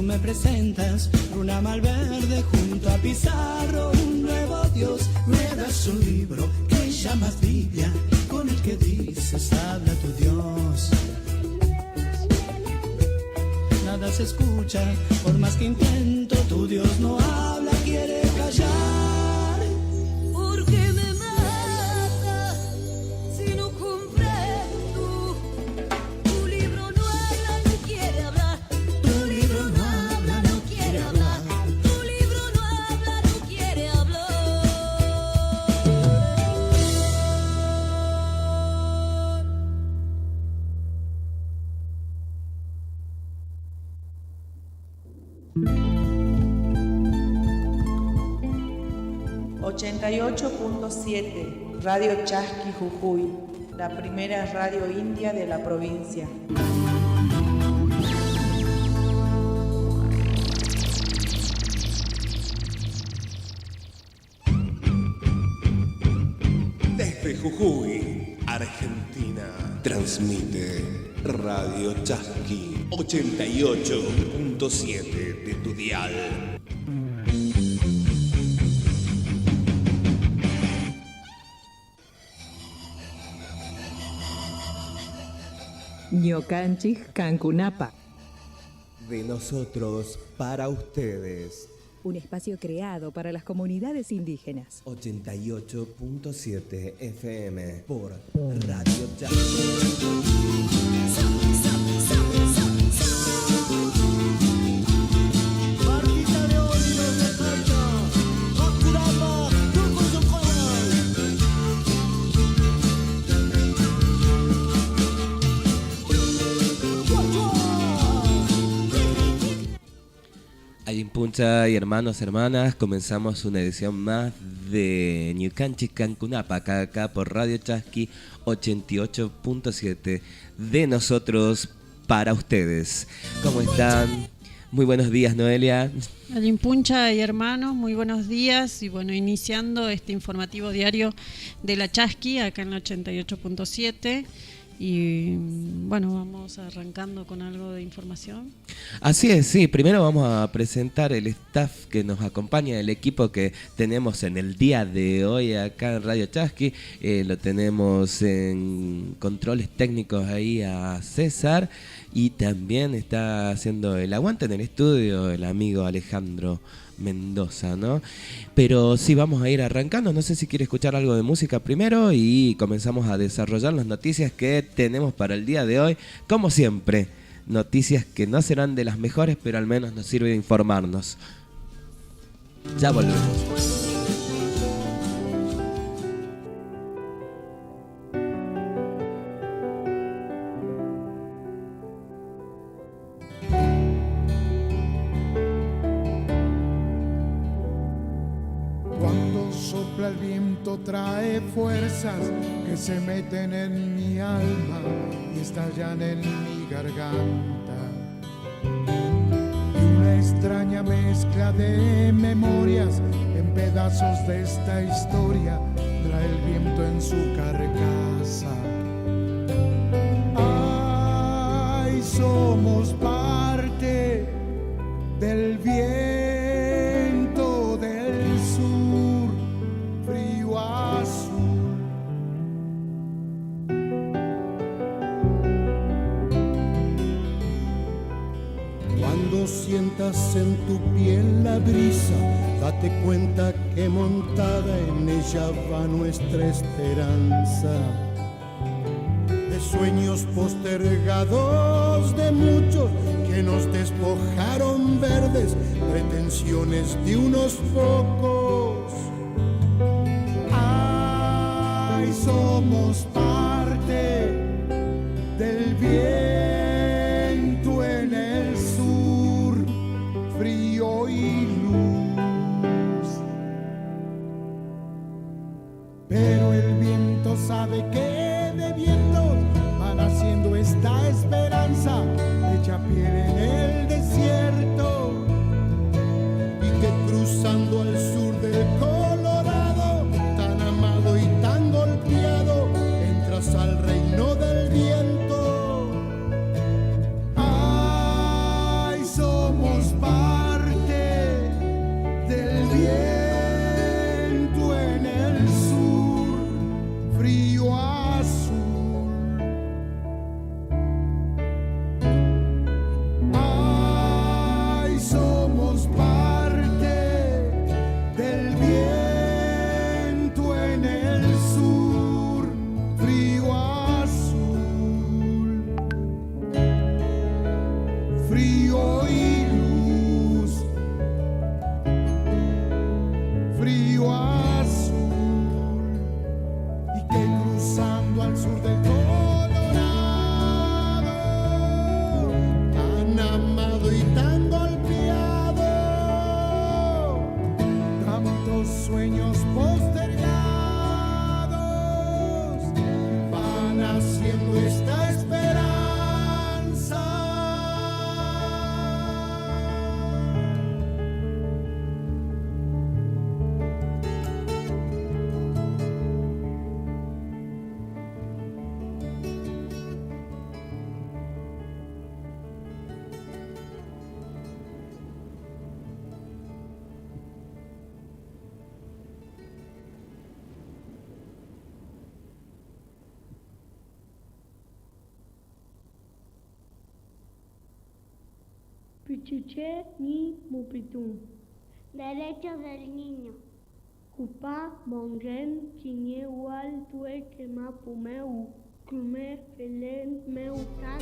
me presentas Runa Malverde junto a Pizarro, un nuevo Dios. Me das un libro que llamas Biblia, con el que dices habla tu Dios. Nada se escucha, por más que intento, tu Dios no habla, quiere callar. Porque me mata si no comprendo. Tu libro no habla, no quiere hablar. Tu libro no habla, no quiere hablar. Tu libro no habla, no quiere hablar. 88.7 Radio Chasqui Jujuy, la primera radio india de la provincia. Desde Jujuy, Argentina, transmite Radio Chasqui 88.7 de tu dial. Ñocanchis Cancunapa. De nosotros para ustedes. Un espacio creado para las comunidades indígenas. 88.7 FM por Radio Chasqui. Ayimpuncha y hermanos, hermanas, comenzamos una edición más de Ñucanchis Cancunapa, acá por Radio Chasqui 88.7, de nosotros para ustedes. ¿Cómo están? Muy buenos días, Noelia. Ayimpuncha y hermanos, muy buenos días. Y bueno, iniciando este informativo diario de la Chasqui, acá en la 88.7. Y bueno, vamos arrancando con algo de información. Así es, sí. Primero vamos a presentar el staff que nos acompaña, el equipo que tenemos en el día de hoy acá en Radio Chasqui. Lo tenemos en controles técnicos ahí a César, y también está haciendo el aguante en el estudio el amigo Alejandro Mendoza, ¿no? Pero sí, vamos a ir arrancando. No sé si quiere escuchar algo de música primero y comenzamos a desarrollar las noticias que tenemos para el día de hoy. Como siempre, noticias que no serán de las mejores, pero al menos nos sirve de informarnos. Ya volvemos. El viento trae fuerzas que se meten en mi alma y estallan en mi garganta. Y una extraña mezcla de memorias en pedazos de esta historia trae el viento en su carcasa. Ay, somos parte del viento del sur, frío azul. Cuando sientas en tu piel la brisa, date cuenta que montada en ella va nuestra esperanza. De sueños postergados de muchos que nos despojaron verdes, pretensiones de unos pocos. Ay, somos parte del viento en el sur, frío y luz. Pero el viento sabe que de vientos van haciendo esta esperanza hecha piel en el desierto, y que cruzando al sur del Colorado, tan amado y tan golpeado, entras al reino del viento. Ay, somos Chuchuché ni Mupitún. Derechos del niño. Cupá, Mongen, Chiñehual, Tueque, Mapumeu, Clume, Felén, Meutat,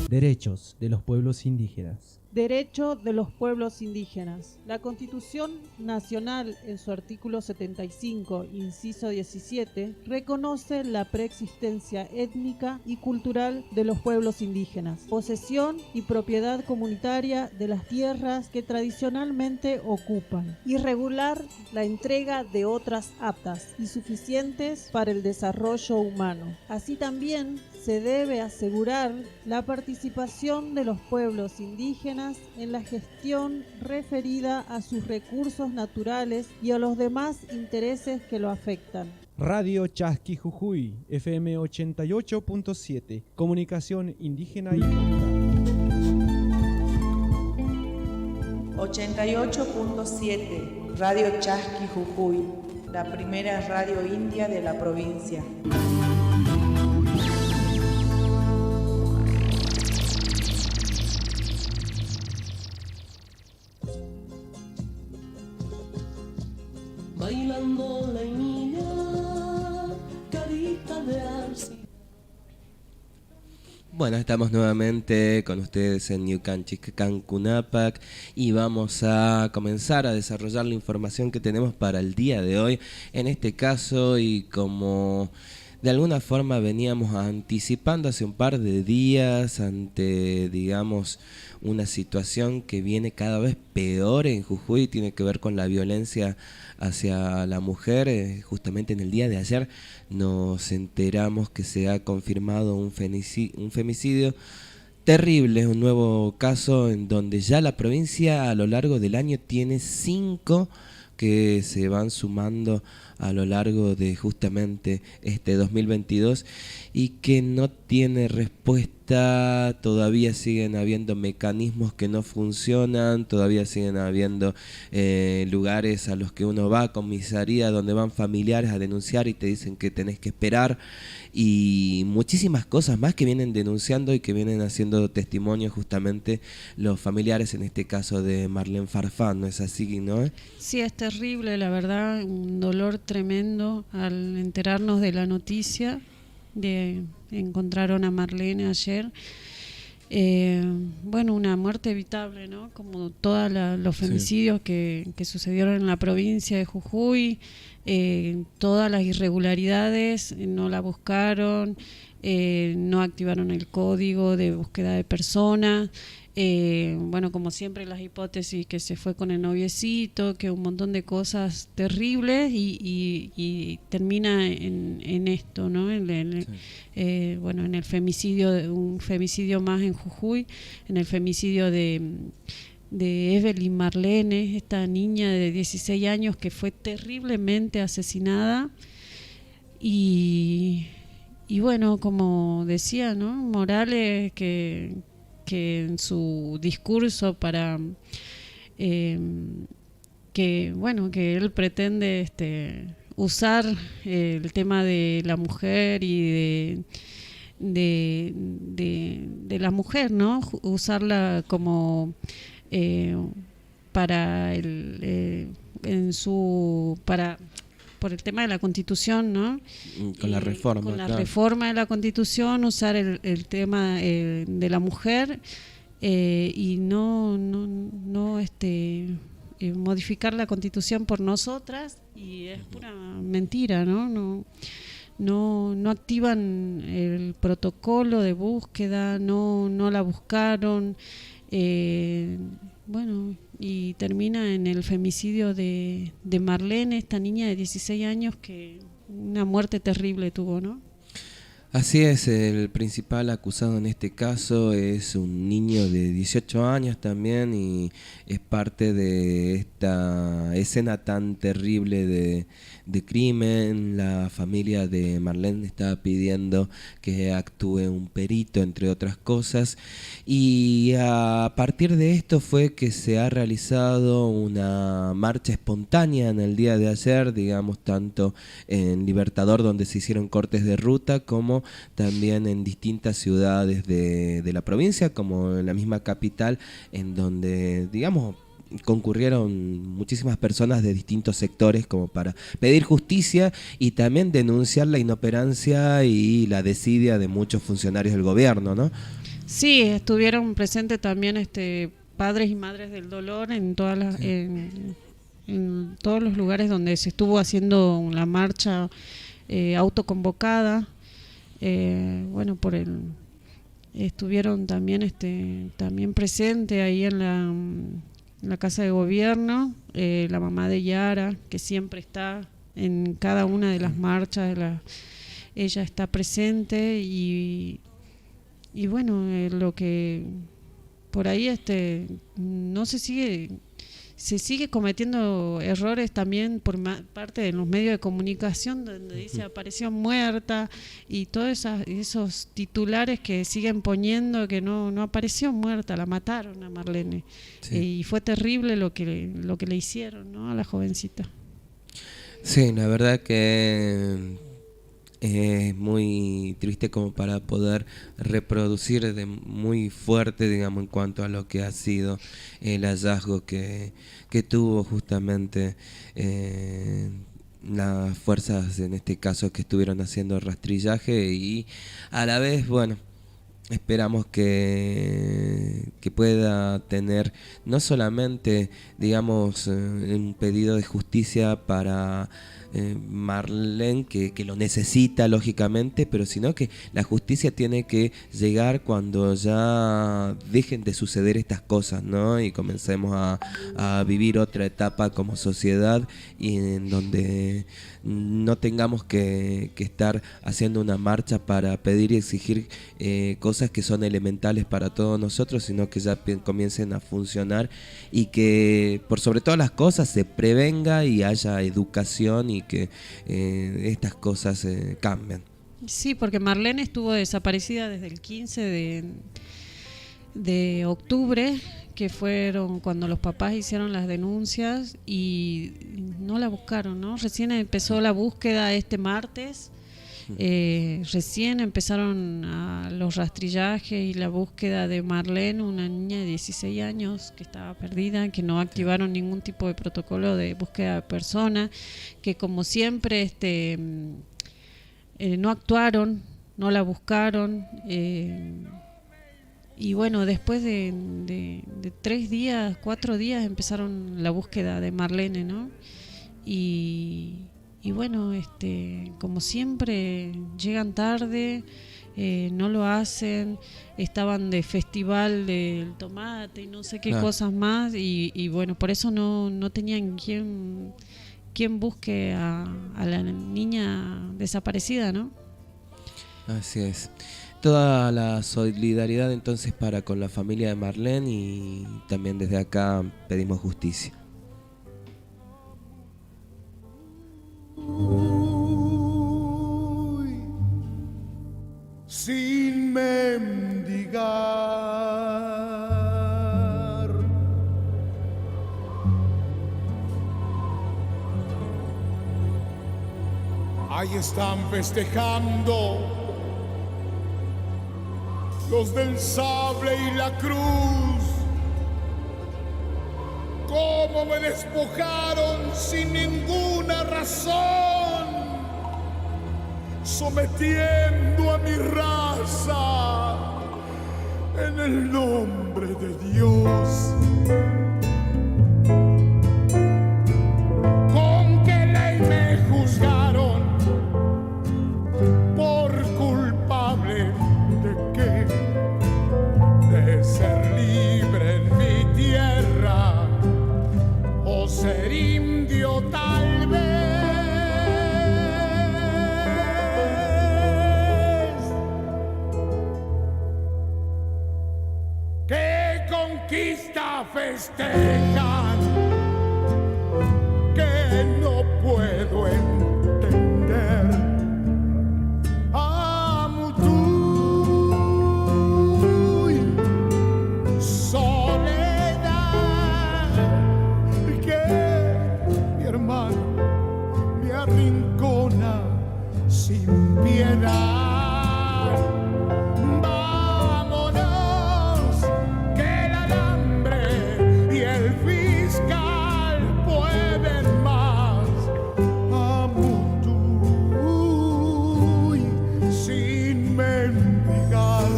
Derechos de los pueblos indígenas. Derecho de los pueblos indígenas. La Constitución Nacional, en su artículo 75, inciso 17, reconoce la preexistencia étnica y cultural de los pueblos indígenas, posesión y propiedad comunitaria de las tierras que tradicionalmente ocupan, y regular la entrega de otras aptas y suficientes para el desarrollo humano. Así también se debe asegurar la participación de los pueblos indígenas en la gestión referida a sus recursos naturales y a los demás intereses que lo afectan. Radio Chasqui Jujuy, FM 88.7, comunicación indígena y cultural. 88.7, Radio Chasqui Jujuy, la primera radio india de la provincia. Bailando la niña, carita de arce. Bueno, estamos nuevamente con ustedes en Ñucanchic Cancunapac y vamos a comenzar a desarrollar la información que tenemos para el día de hoy. En este caso, y como de alguna forma veníamos anticipando hace un par de días ante, digamos, una situación que viene cada vez peor en Jujuy, tiene que ver con la violencia hacia la mujer. Justamente en el día de ayer nos enteramos que se ha confirmado un femicidio terrible, un nuevo caso en donde ya la provincia a lo largo del año tiene 5 que se van sumando a lo largo de justamente este 2022 y que no tiene respuesta. Todavía siguen habiendo mecanismos que no funcionan, todavía siguen habiendo lugares a los que uno va, comisaría, donde van familiares a denunciar y te dicen que tenés que esperar, y muchísimas cosas más que vienen denunciando y que vienen haciendo testimonio justamente los familiares, en este caso de Marlene Farfán, ¿no es así, no? Sí, es terrible, la verdad, un dolor tremendo al enterarnos de la noticia de encontraron a Marlene ayer. Bueno, una muerte evitable, ¿no? Como todos los femicidios que sucedieron en la provincia de Jujuy, todas las irregularidades, no la buscaron, no activaron el código de búsqueda de personas. Bueno, como siempre las hipótesis que se fue con el noviecito, que un montón de cosas terribles y termina en esto, ¿no? Bueno, en el femicidio, un femicidio más en Jujuy, en el femicidio de Evelyn Marlene, esta niña de 16 años que fue terriblemente asesinada y bueno, como decía, ¿no? Morales que en su discurso para que él pretende usar el tema de la mujer y de la mujer, ¿no? Usarla como por el tema de la Constitución, ¿no? Con la reforma. Con la claro. reforma de la Constitución, usar el tema de la mujer y no modificar la Constitución por nosotras, y es pura mentira, ¿no? No activan el protocolo de búsqueda, no la buscaron, bueno, y termina en el femicidio de Marlene, esta niña de 16 años que una muerte terrible tuvo, ¿no? Así es, el principal acusado en este caso es un niño de 18 años también, y es parte de esta escena tan terrible de crimen. La familia de Marlene está pidiendo que actúe un perito, entre otras cosas, y a partir de esto fue que se ha realizado una marcha espontánea en el día de ayer, digamos, tanto en Libertador, donde se hicieron cortes de ruta, como también en distintas ciudades de la provincia, como en la misma capital, en donde, digamos, concurrieron muchísimas personas de distintos sectores como para pedir justicia y también denunciar la inoperancia y la desidia de muchos funcionarios del gobierno, ¿no? Sí, estuvieron presentes también padres y madres del dolor en todas las, en todos los lugares donde se estuvo haciendo la marcha autoconvocada. Bueno, estuvieron también también presentes ahí en la Casa de Gobierno, la mamá de Yara, que siempre está en cada una de las marchas, ella está presente y bueno, lo que por ahí no se sigue cometiendo errores también por parte de los medios de comunicación, donde dice apareció muerta y todos esos titulares que siguen poniendo que no apareció muerta, la mataron a Marlene. Sí. Y fue terrible lo que le hicieron, ¿no?, a la jovencita. Sí, la verdad que es muy triste como para poder reproducir de muy fuerte, digamos, en cuanto a lo que ha sido el hallazgo que tuvo justamente las fuerzas, en este caso, que estuvieron haciendo rastrillaje, y a la vez, bueno, esperamos que pueda tener no solamente, digamos, un pedido de justicia para Marlene, que lo necesita lógicamente, pero sino que la justicia tiene que llegar cuando ya dejen de suceder estas cosas, ¿no? Y comencemos a vivir otra etapa como sociedad, y en donde no tengamos que estar haciendo una marcha para pedir y exigir cosas que son elementales para todos nosotros, sino que ya comiencen a funcionar, y que por sobre todas las cosas se prevenga y haya educación, y que estas cosas cambien. Sí, porque Marlene estuvo desaparecida desde el 15 de octubre, que fueron cuando los papás hicieron las denuncias y no la buscaron, ¿no? Recién empezó la búsqueda este martes, recién empezaron los rastrillajes y la búsqueda de Marlene, una niña de 16 años que estaba perdida, que no activaron ningún tipo de protocolo de búsqueda de persona, que como siempre no actuaron, no la buscaron. Y bueno, después de 3 días, 4 días empezaron la búsqueda de Marlene, ¿no? Y bueno, como siempre llegan tarde, no lo hacen, estaban de festival del tomate y no sé qué cosas más, y bueno, por eso no tenían quien busque a la niña desaparecida, ¿no? Así es. Toda la solidaridad entonces para con la familia de Marlene, y también desde acá pedimos justicia. Sin mendigar, ahí están festejando los del sable y la cruz. Cómo me despojaron sin ninguna razón, sometiendo a mi raza en el nombre de Dios. ¿Con qué ley me juzgaron? ¿Por culpable de qué? De ser libre en mi tierra, o ser indio tal vez. ¿Qué conquista festejan que no puedo entender? Amutuy, soledad, que mi hermano me arrincona sin piedad. Vámonos, que el alambre y el fiscal pueden más. Amutuy sin mendigar.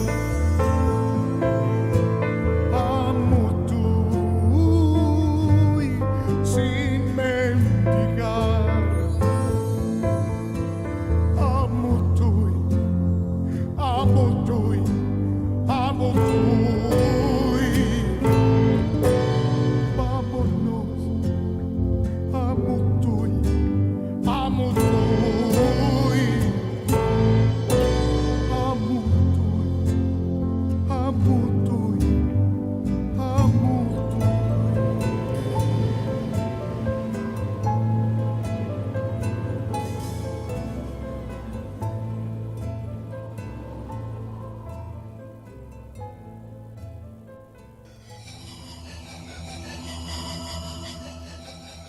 Amutuy sin mendigar. Amutuy, amutuy, amutuy. Vámonos, amutuy, amutuy. Amutuy, amutuy, amutuy.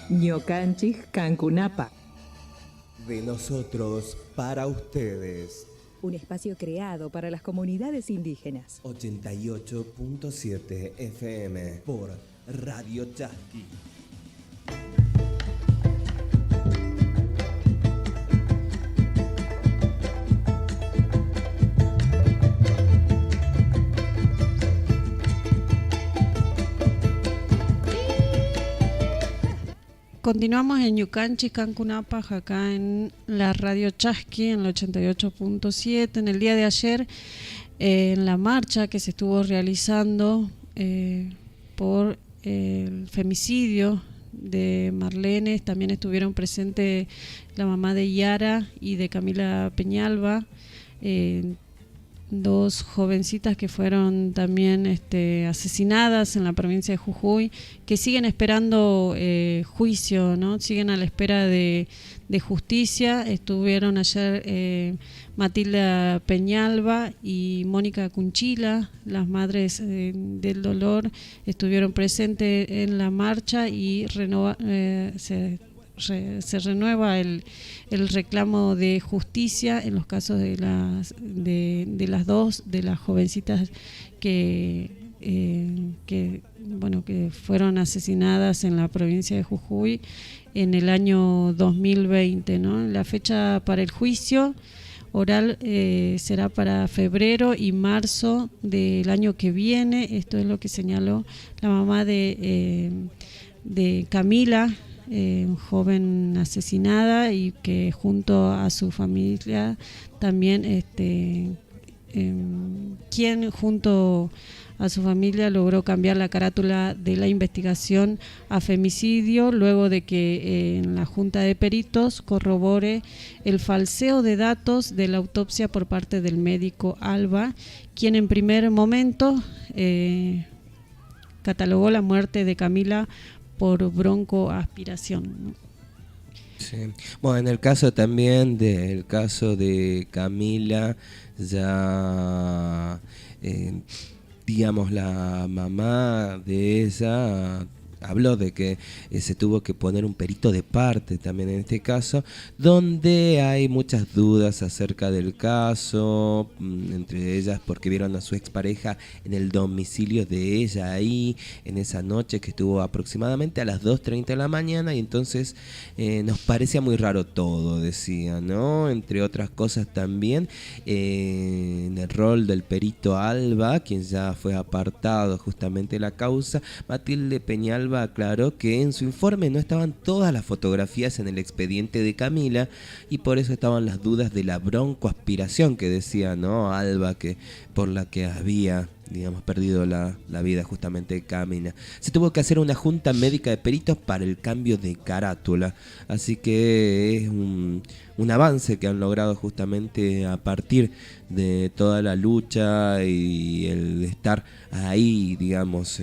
Ñocanchis Cancunapa, De nosotros para ustedes. un espacio creado para las comunidades indígenas. 88.7 FM por Radio Chasqui. Continuamos en Ñucanchi, Cancunapa, acá en la Radio Chasqui, en el 88.7. En el día de ayer, en la marcha que se estuvo realizando por el femicidio de Marlenes, también estuvieron presentes la mamá de Yara y de Camila Peñalba, dos jovencitas que fueron también asesinadas en la provincia de Jujuy, que siguen esperando juicio, ¿no? Siguen a la espera de justicia. Estuvieron ayer Matilda Peñalba y Mónica Cunchila, las madres del dolor, estuvieron presentes en la marcha y se renueva el reclamo de justicia en los casos de las dos de las jovencitas que fueron asesinadas en la provincia de Jujuy en el año 2020, ¿no? La fecha para el juicio oral será para febrero y marzo del año que viene. Esto es lo que señaló la mamá de Camila, joven asesinada, y que junto a su familia también quien junto a su familia logró cambiar la carátula de la investigación a femicidio luego de que en la Junta de Peritos corrobore el falseo de datos de la autopsia por parte del médico Alba, quien en primer momento catalogó la muerte de Camila por broncoaspiración. Sí. Bueno, en el caso también del caso de Camila, ya digamos la mamá de ella habló de que se tuvo que poner un perito de parte también en este caso, donde hay muchas dudas acerca del caso, entre ellas porque vieron a su expareja en el domicilio de ella ahí, en esa noche que estuvo aproximadamente a las 2:30 de la mañana, y entonces nos parecía muy raro todo, decía, ¿no? Entre otras cosas también, en el rol del perito Alba, quien ya fue apartado justamente de la causa, Matilde Peñalba aclaró que en su informe no estaban todas las fotografías en el expediente de Camila, y por eso estaban las dudas de la broncoaspiración que decía, ¿no? Alba, que por la que había, digamos, perdido la vida justamente Camila. Se tuvo que hacer una junta médica de peritos para el cambio de carátula, así que es un avance que han logrado justamente a partir de toda la lucha y el estar ahí, digamos,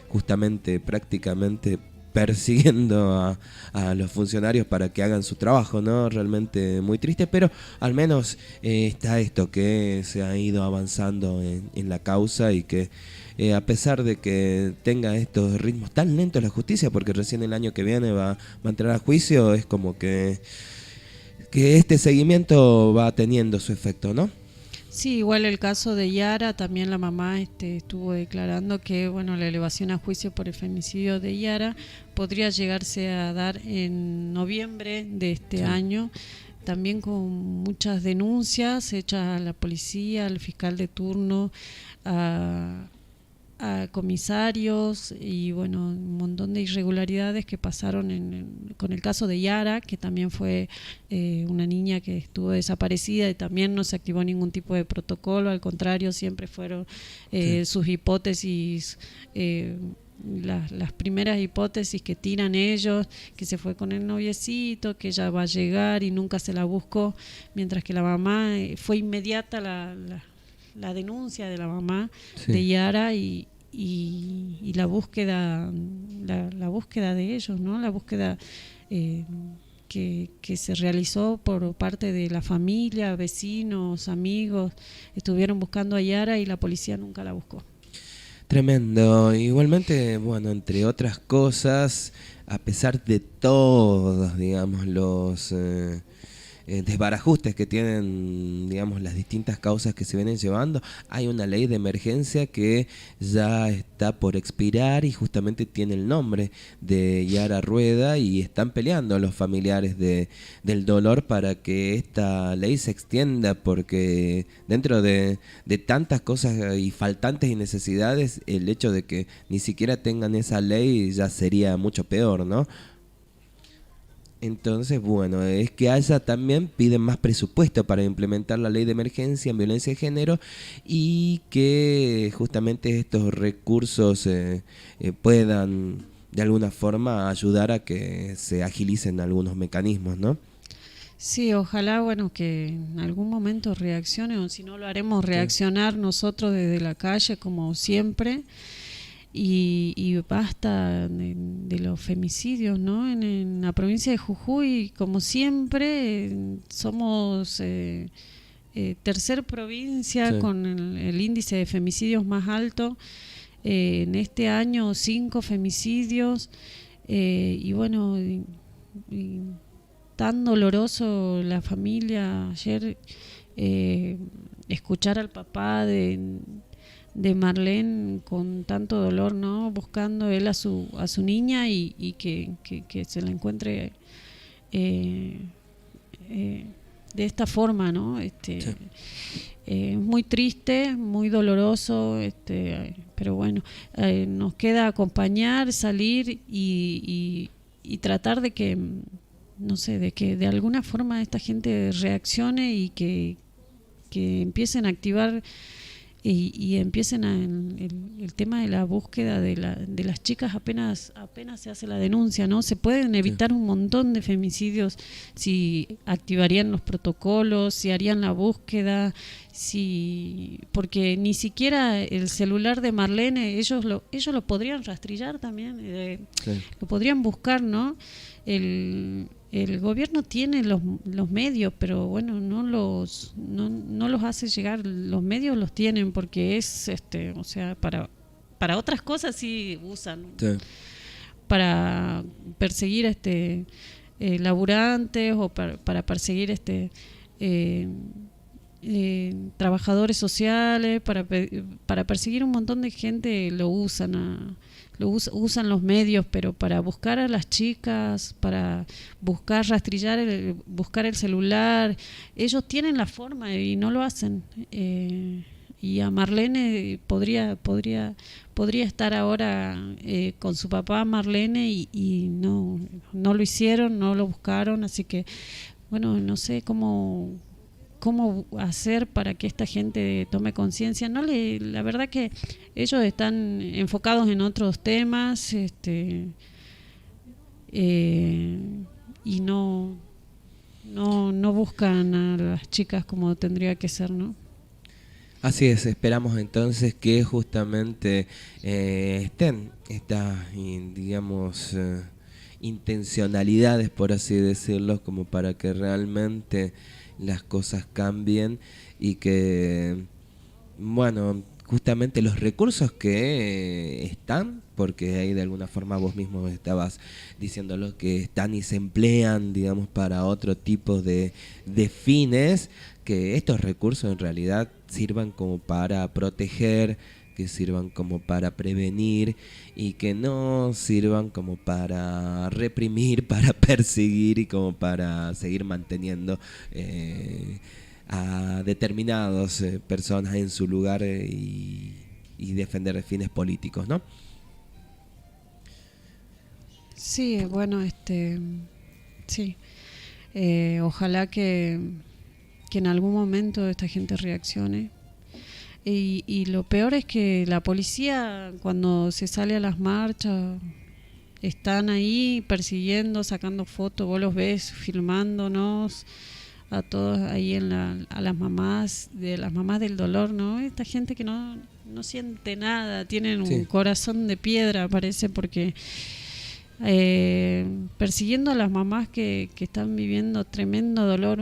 justamente prácticamente persiguiendo a los funcionarios para que hagan su trabajo, ¿no? Realmente muy triste, pero al menos está esto, que se ha ido avanzando en la causa, y que a pesar de que tenga estos ritmos tan lentos la justicia, porque recién el año que viene va a entrar a juicio, es como que este seguimiento va teniendo su efecto, ¿no? Sí, igual el caso de Yara, también la mamá estuvo declarando que bueno, la elevación a juicio por el femicidio de Yara podría llegarse a dar en noviembre de este año, también con muchas denuncias hechas a la policía, al fiscal de turno, a comisarios y bueno, un montón de irregularidades que pasaron con el caso de Yara, que también fue una niña que estuvo desaparecida y también no se activó ningún tipo de protocolo, al contrario, siempre fueron sus hipótesis, las primeras hipótesis que tiran ellos, que se fue con el noviecito, que ella va a llegar y nunca se la buscó, mientras que la mamá, fue inmediata la denuncia de la mamá de Yara y la búsqueda de ellos, ¿no? La búsqueda que se realizó por parte de la familia, vecinos, amigos, estuvieron buscando a Yara y la policía nunca la buscó. Tremendo. Igualmente, bueno, entre otras cosas, a pesar de todos, digamos, los desbarajustes que tienen, digamos, las distintas causas que se vienen llevando, hay una ley de emergencia que ya está por expirar y justamente tiene el nombre de Yara Rueda y están peleando los familiares del dolor para que esta ley se extienda, porque dentro de tantas cosas y faltantes y necesidades, el hecho de que ni siquiera tengan esa ley ya sería mucho peor, ¿no? Entonces, bueno, es que haya también, piden más presupuesto para implementar la ley de emergencia en violencia de género y que justamente estos recursos puedan de alguna forma ayudar a que se agilicen algunos mecanismos, ¿no? Sí, ojalá, bueno, que en algún momento reaccione, o si no lo haremos reaccionar nosotros desde la calle como siempre. Y basta de los femicidios, ¿no? En la provincia de Jujuy, como siempre, somos tercer provincia con el índice de femicidios más alto. En este año 5 femicidios y bueno, y tan doloroso la familia. Ayer escuchar al papá de Marlene con tanto dolor, ¿no? Buscando él a su niña y que se la encuentre de esta forma, ¿no? Es muy triste, muy doloroso, pero bueno, nos queda acompañar, salir y tratar de que, no sé, de que de alguna forma esta gente reaccione y que empiecen a activar y empiecen el tema de la búsqueda de las chicas apenas se hace la denuncia, ¿no? Se pueden evitar un montón de femicidios si activarían los protocolos, si harían la búsqueda, porque ni siquiera el celular de Marlene ellos lo podrían rastrillar también, lo podrían buscar, ¿no? El gobierno tiene los medios, pero bueno, no los hace llegar. Los medios los tienen porque es, o sea, para otras cosas sí usan, para perseguir laburantes o para perseguir trabajadores sociales, para perseguir un montón de gente lo usan los medios, pero para buscar a las chicas, para buscar rastrillar, buscar el celular, ellos tienen la forma y no lo hacen. Y a Marlene podría estar ahora con su papá Marlene y no lo hicieron, no lo buscaron, así que bueno, no sé cómo hacer para que esta gente tome conciencia. La verdad que ellos están enfocados en otros temas y no buscan a las chicas como tendría que ser, ¿no? Así es, esperamos entonces que justamente estén estas, digamos, intencionalidades, por así decirlo, como para que realmente las cosas cambien y que, bueno, justamente los recursos que están, porque ahí de alguna forma vos mismo estabas diciéndolo, que están y se emplean, digamos, para otro tipo de fines, que estos recursos en realidad sirvan como para proteger, que sirvan como para prevenir y que no sirvan como para reprimir, para perseguir y como para seguir manteniendo a determinadas personas en su lugar y defender fines políticos, ¿no? Sí, bueno, sí. Ojalá que en algún momento esta gente reaccione. Y lo peor es que la policía, cuando se sale a las marchas, están ahí persiguiendo, sacando fotos, vos los ves filmándonos a todos ahí a las mamás del dolor, ¿no? Esta gente que no siente nada, tienen un corazón de piedra, parece, porque persiguiendo a las mamás que están viviendo tremendo dolor,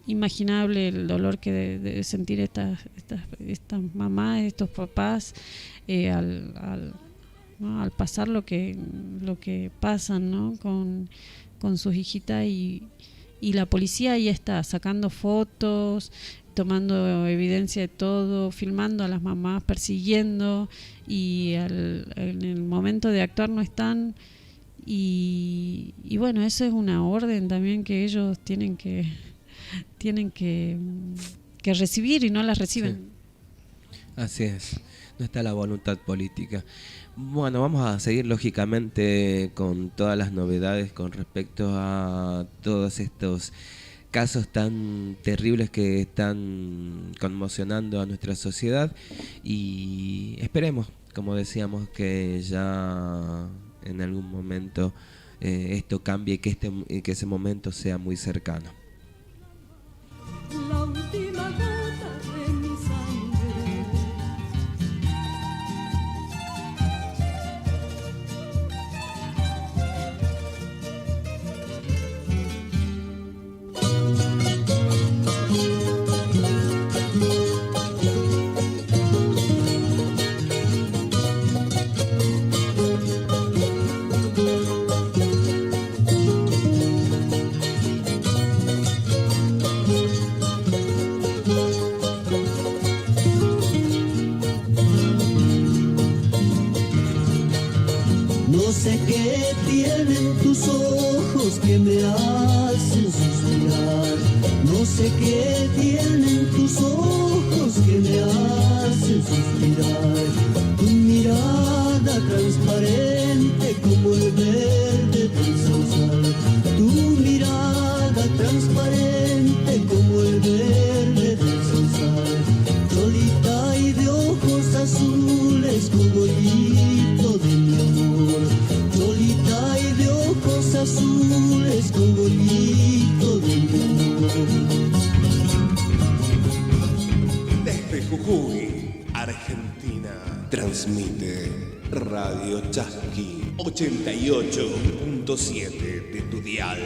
inimaginable el dolor que debe sentir estas mamás, estos papás al pasar lo que pasan, ¿no? con sus hijitas y la policía ahí está sacando fotos, tomando evidencia de todo, filmando a las mamás, persiguiendo y en el momento de actuar no están y bueno, eso es una orden también que ellos tienen que recibir y no la reciben. Sí. Así es, no está la voluntad política. Bueno, vamos a seguir lógicamente con todas las novedades con respecto a todos estos casos tan terribles que están conmocionando a nuestra sociedad y esperemos, como decíamos, que ya en algún momento esto cambie y que ese momento sea muy cercano. La última gota de mi sangre. No sé qué tienen tus ojos que me hacen suspirar. No sé qué tienen tus ojos que me hacen suspirar. Tu mirada transparente como el verde del sausal. Tu mirada transparente como el verde del sausal. Solita y de ojos azules como el grito de mi amor. Solita y de ojos azules como el grito de mi amor. Desde Jujuy, Argentina, transmite Radio Chasqui 88.7 de tu dial.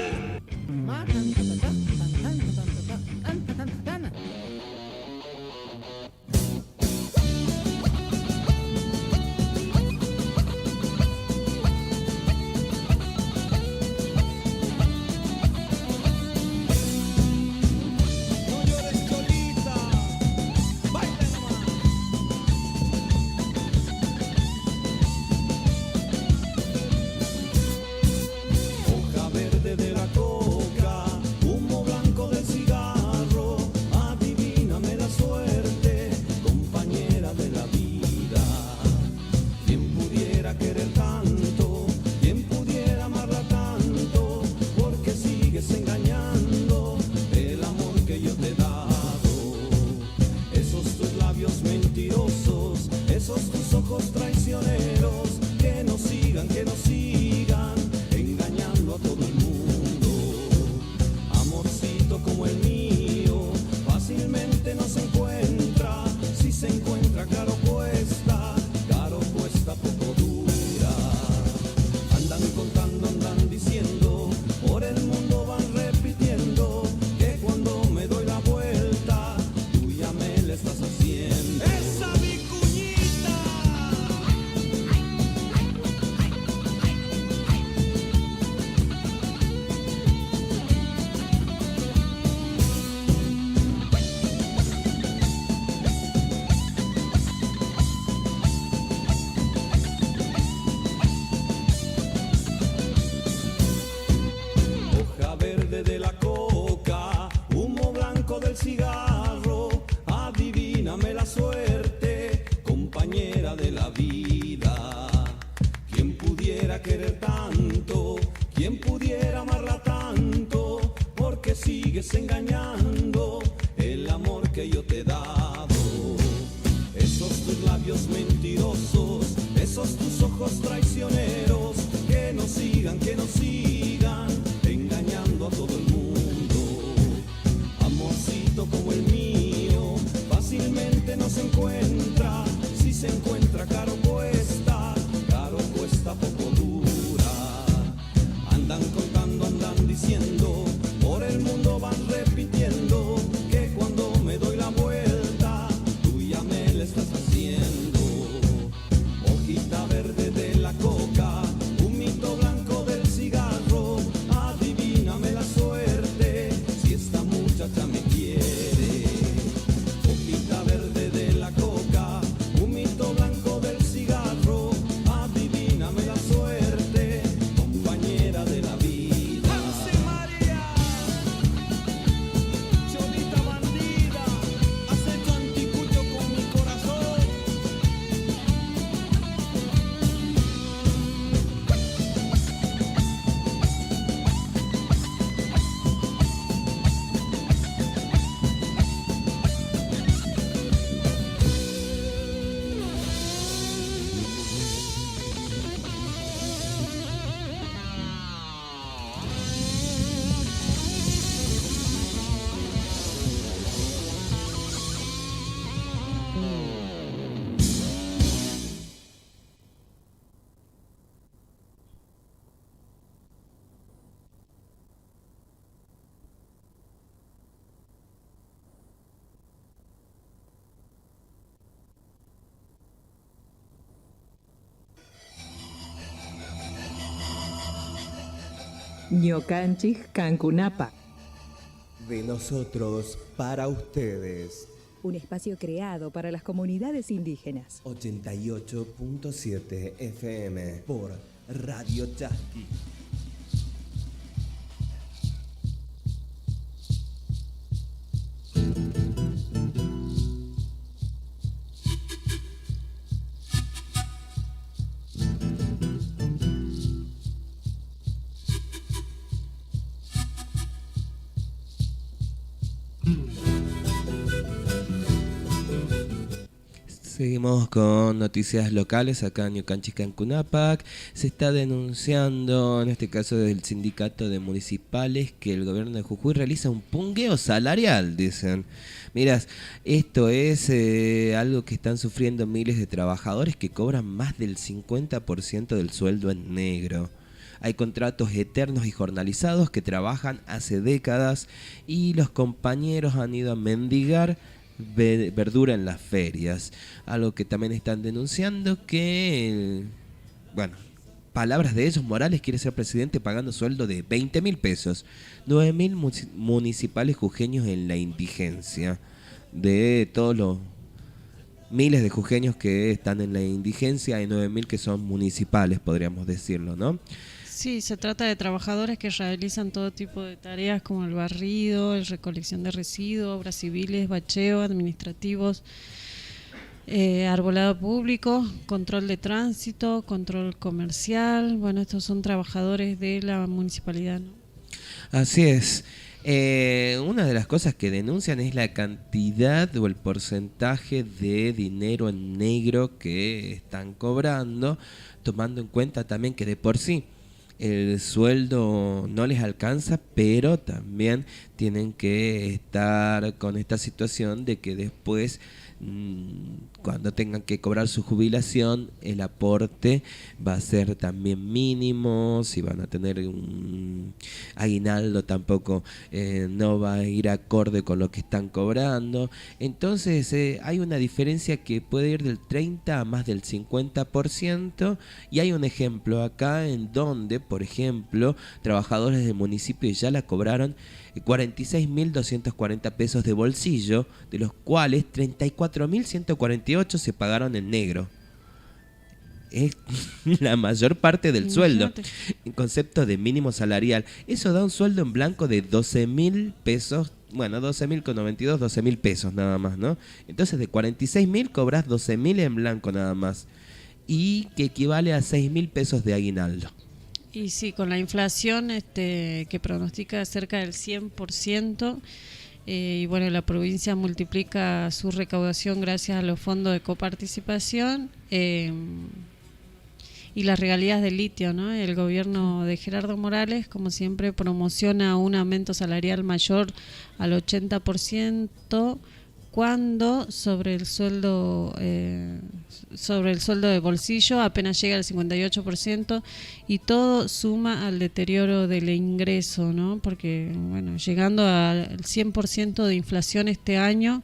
Hoja verde de la coca, humo blanco del cigarro, adivíname la suerte, compañera de la vida. Quien pudiera querer tanto, quien pudiera amarla tanto, porque sigues engañando el amor que yo te he dado. Esos tus labios mentirosos, esos tus ojos traicioneros, que no sigan, engañando a todo el mundo. Amorcito como el mío, fácilmente no se encuentra. Si se encuentra, caro cuesta poco dura. Andan contando, andan diciendo, por el mundo van repitiendo, que cuando me doy la vuelta, tú ya me la estás haciendo. ¡Esa vicuñita! sigues engañando el amor que yo te he dado. Esos tus labios mentirosos, esos tus ojos traicioneros, que nos sigan engañando a todo el mundo. Amorcito como el mío, fácilmente no se encuentra. Si se encuentra caro cuesta poco dura. Andan contando, andan diciendo, por el mundo van repitiendo, que cuando me doy la vuelta, tú ya me la estás haciendo. Hojita verde de la coca, humito blanco del cigarro, adivíname la suerte, si esta muchacha me quiere. Hojita verde de la coca, humito blanco del cigarro, adivíname la suerte, compañera de la vida. ¡José María! Cholita bandida, has hecho anticucho con mi corazón. Ñocanchis Cancunapa. De nosotros para ustedes. Un espacio creado para las comunidades indígenas. 88.7 FM por Radio Chasqui. Seguimos con noticias locales acá en Ñucanchis Cancunápac. Se está denunciando, en este caso del sindicato de municipales, que el gobierno de Jujuy realiza un pungueo salarial, dicen. Mirás, esto es algo que están sufriendo miles de trabajadores que cobran más del 50% del sueldo en negro. Hay contratos eternos y jornalizados que trabajan hace décadas y los compañeros han ido a mendigar verdura en las ferias. Algo que también están denunciando que, bueno, palabras de ellos, Morales quiere ser presidente pagando sueldo de 20.000 pesos. 9.000 municipales jujeños en la indigencia. De todos los miles de jujeños que están en la indigencia, hay 9.000 que son municipales, podríamos decirlo, ¿no? Sí, se trata de trabajadores que realizan todo tipo de tareas como el barrido, la recolección de residuos, obras civiles, bacheo, administrativos, arbolado público, control de tránsito, control comercial. Bueno, estos son trabajadores de la municipalidad, ¿no? Así es. Una de las cosas que denuncian es la cantidad o el porcentaje de dinero en negro que están cobrando, tomando en cuenta también que de por sí el sueldo no les alcanza, pero también tienen que estar con esta situación de que después, cuando tengan que cobrar su jubilación, el aporte va a ser también mínimo. Si van a tener un aguinaldo, tampoco no va a ir acorde con lo que están cobrando. Entonces hay una diferencia que puede ir del 30 a más del 50%, y hay un ejemplo acá en donde, por ejemplo, trabajadores del municipio ya la cobraron 46.240 pesos de bolsillo, de los cuales 34.148 se pagaron en negro. Es la mayor parte del sueldo. En concepto de mínimo salarial, eso da un sueldo en blanco de 12.000 pesos. Bueno, 12.092, 12.000 pesos nada más, ¿no? Entonces de 46.000 cobras 12.000 en blanco nada más, y que equivale a 6.000 pesos de aguinaldo. Y sí, con la inflación que pronostica cerca del 100%, y bueno, la provincia multiplica su recaudación gracias a los fondos de coparticipación y las regalías del litio, ¿no? El gobierno de Gerardo Morales, como siempre, promociona un aumento salarial mayor al 80% cuando sobre el sueldo de bolsillo apenas llega al 58%, y todo suma al deterioro del ingreso, ¿no? Porque bueno, llegando al 100% de inflación este año,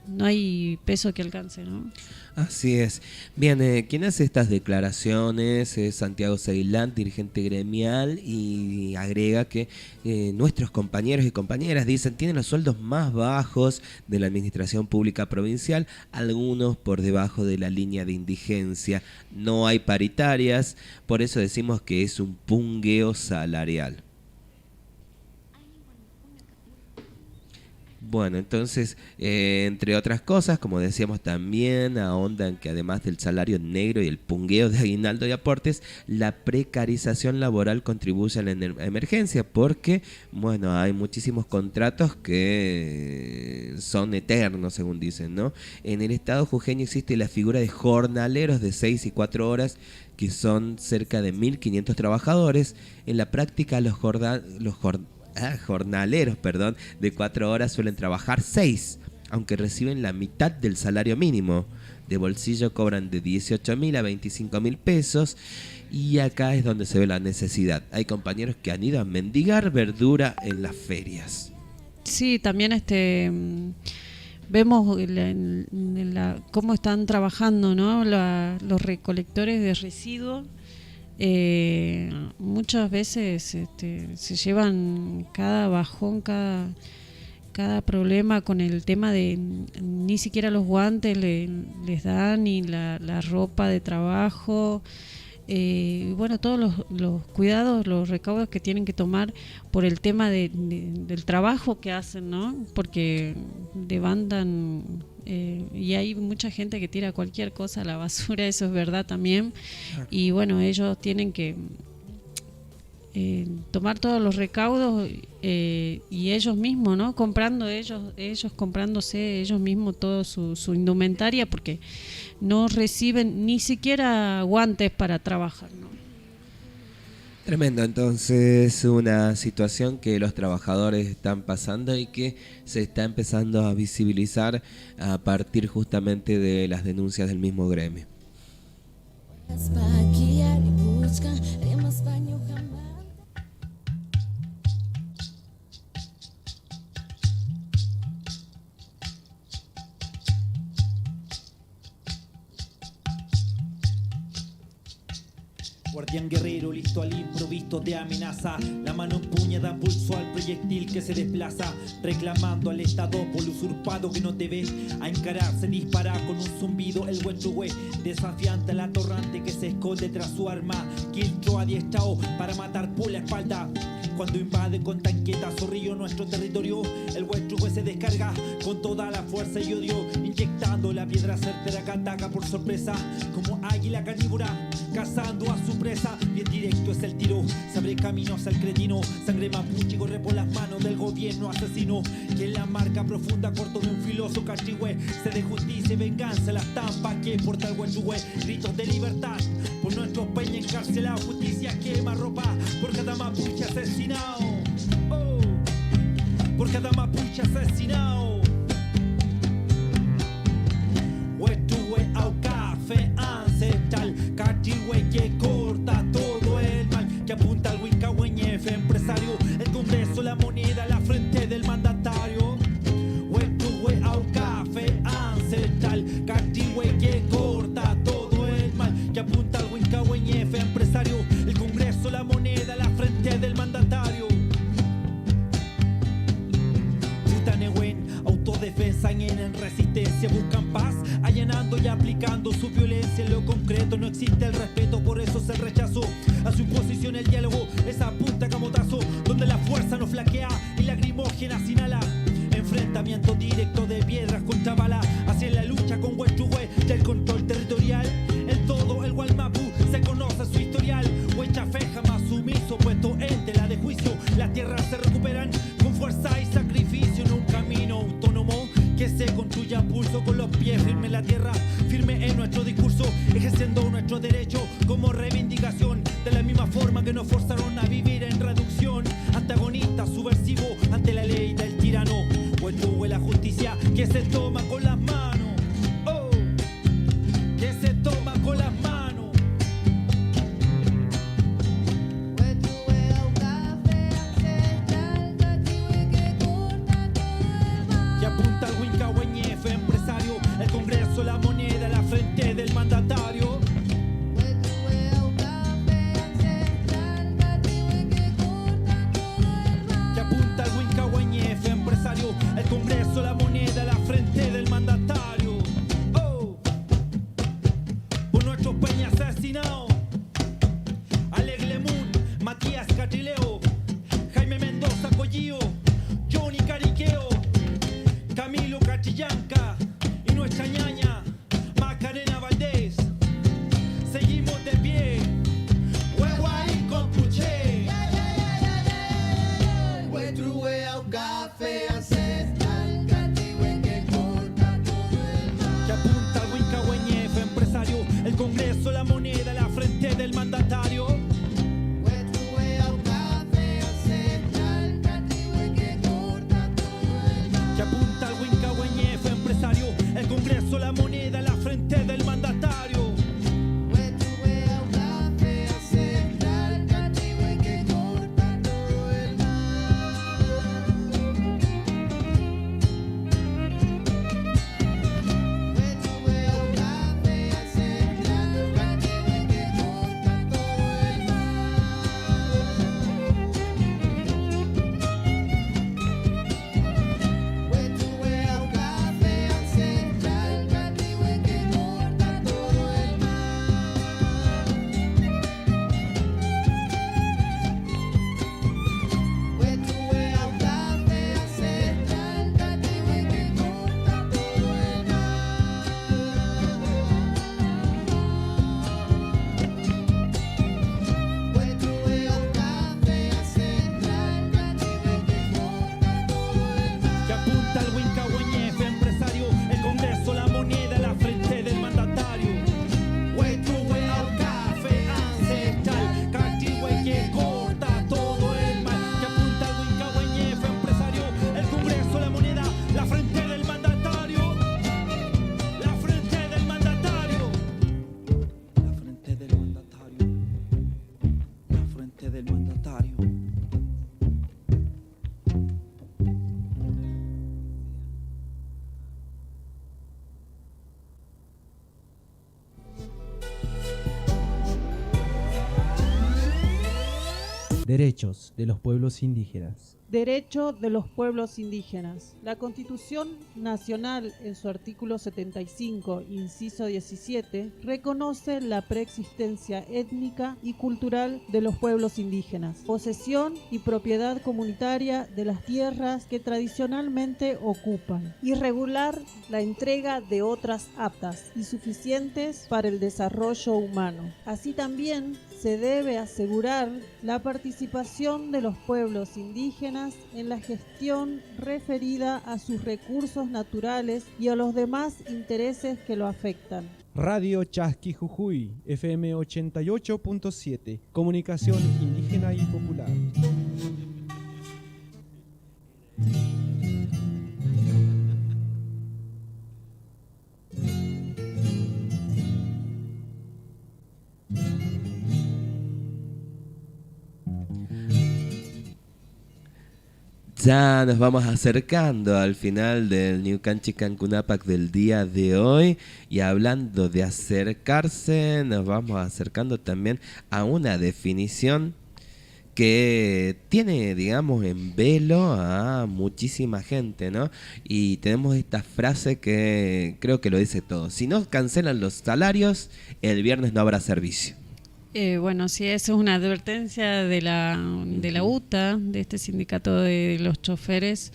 no hay peso que alcance, ¿no? Así es. Bien, quien hace estas declaraciones es Santiago Ceilán, dirigente gremial, y agrega que nuestros compañeros y compañeras, dicen, tienen los sueldos más bajos de la administración pública provincial, algunos por debajo de la línea de indigencia. No hay paritarias, por eso decimos que es un pungueo salarial. Bueno, entonces, entre otras cosas, como decíamos, también ahondan que además del salario negro y el pungueo de aguinaldo y aportes, la precarización laboral contribuye a la emergencia, porque, bueno, hay muchísimos contratos que son eternos, según dicen, ¿no? En el estado jujeño existe la figura de jornaleros de 6 y 4 horas, que son cerca de 1.500 trabajadores. En la práctica, los jornaleros de 4 horas suelen trabajar 6, aunque reciben la mitad del salario mínimo. De bolsillo cobran de 18.000 a 25.000 pesos, y acá es donde se ve la necesidad. Hay compañeros que han ido a mendigar verdura en las ferias. Sí, también vemos cómo están trabajando, ¿no? Los recolectores de residuos. Muchas veces se llevan cada bajón, cada problema con el tema de ni siquiera los guantes les dan, ni la ropa de trabajo, bueno, todos los cuidados, los recaudos que tienen que tomar por el tema del trabajo que hacen, ¿no? Porque levantan y hay mucha gente que tira cualquier cosa a la basura, eso es verdad también. Y bueno, ellos tienen que tomar todos los recaudos y ellos mismos, ¿no? Ellos comprándose ellos mismos toda su indumentaria, porque no reciben ni siquiera guantes para trabajar, ¿no? Tremendo, entonces, una situación que los trabajadores están pasando y que se está empezando a visibilizar a partir justamente de las denuncias del mismo gremio. Guardián guerrero listo al improviso de amenaza, la mano empuñada da pulso al proyectil que se desplaza, reclamando al estado por usurpado que no te ves, a encararse dispara con un zumbido el huechugue, desafiante al atorrante que se esconde tras su arma, quiltro adiestrado para matar por la espalda. Cuando invade con tanqueta zorrillo nuestro territorio, el huechugue se descarga con toda la fuerza y odio, inyectando la piedra certera que ataca por sorpresa, como águila carnívora, cazando a su presa. Bien directo es el tiro, se abre caminos al cretino, sangre mapuche corre por las manos del gobierno asesino, que en la marca profunda corto de un filoso cachigüe, se de justicia y venganza la estampa que porta el huechugue, gritos de libertad por nuestros peñas encarcelados, justicia quema ropa por cada mapuche asesinado, oh, por cada mapuche asesinado. Huechugue au café ancestral, cachigüe que corta todo el mal, que apunta al Huincahueñefe empresario, el Congreso, la moneda, la frente del mandatario. Huechugue au café ancestral, cachigüe que corta todo el mal, que apunta al Huincahueñefe empresario, el Congreso, la moneda, la frente del mandatario. Futanehuen, autodefensa en resistencia, buscan paz, allanando y aplicando su violencia. En lo concreto no existe el respeto, por eso se rechazó a su imposición el diálogo, esa punta camotazo, donde la fuerza no flaquea y lacrimógena inhala. Enfrentamiento directo de piedras contra bala, hacia la lucha con Huechugue del control territorial. En todo el Gualmapu se conoce su historial. piso puesto en tela de juicio. Las tierras se recuperan con fuerza y sacrificio en un camino autónomo que se construye a pulso, con los pies firmes en la tierra, firme en nuestro discurso, ejerciendo nuestro derecho como reivindicación, de la misma forma que nos forzaron a vivir en reducción, antagonista, subversivo ante la ley del tirano, o el tubo de la justicia que se toma con las manos, oh, que se toma con las manos. Que apunta al Huincahueñefe, empresario, el Congreso, la moneda, la frente del mandatario. Que apunta al Huincahueñefe, empresario, el Congreso, la moneda, la frente del mandatario. Oh, por nuestros peñas asesinados, Alegle Moon, Matías Catrileo, Jaime Mendoza Collío, Johnny Cariqueo, Camilo Cachillanca y nuestra ñaña Macarena Valdés. Seguimos de pie, Huehuay con Puché. Que apunta al Huincahueñefe, empresario, el Congreso, la moneda, la frente del mandatario. Que apunta al Huincahueñefe, empresario, el Congreso, la moneda, la frente del mandatario. Que apunta al Huincahueñefe, empresario, el Congreso, la moneda, la frente del mandatario. Huetrue al café ancestral, Cartihue que corta todo el mal. Que apunta al Huincahueñefe, empresario, el Congreso, la moneda, la frente del mandatario. La frente del mandatario. La frente del mandatario. La frente del mandatario. Derechos de los pueblos indígenas. Derecho de los pueblos indígenas. La Constitución Nacional, en su artículo 75, inciso 17, reconoce la preexistencia étnica y cultural de los pueblos indígenas, posesión y propiedad comunitaria de las tierras que tradicionalmente ocupan, y regular la entrega de otras aptas y suficientes para el desarrollo humano. Así también se debe asegurar la participación de los pueblos indígenas en la gestión referida a sus recursos naturales y a los demás intereses que lo afectan. Radio Chasqui Jujuy, FM 88.7, comunicación indígena y popular. Ya nos vamos acercando al final del Ñucanchi Cancunapac del día de hoy, y hablando de acercarse, nos vamos acercando también a una definición que tiene, digamos, en velo a muchísima gente, ¿no? Y tenemos esta frase que creo que lo dice todo: si no cancelan los salarios, el viernes no habrá servicio. Bueno, sí, eso es una advertencia de la UTA, de este sindicato de los choferes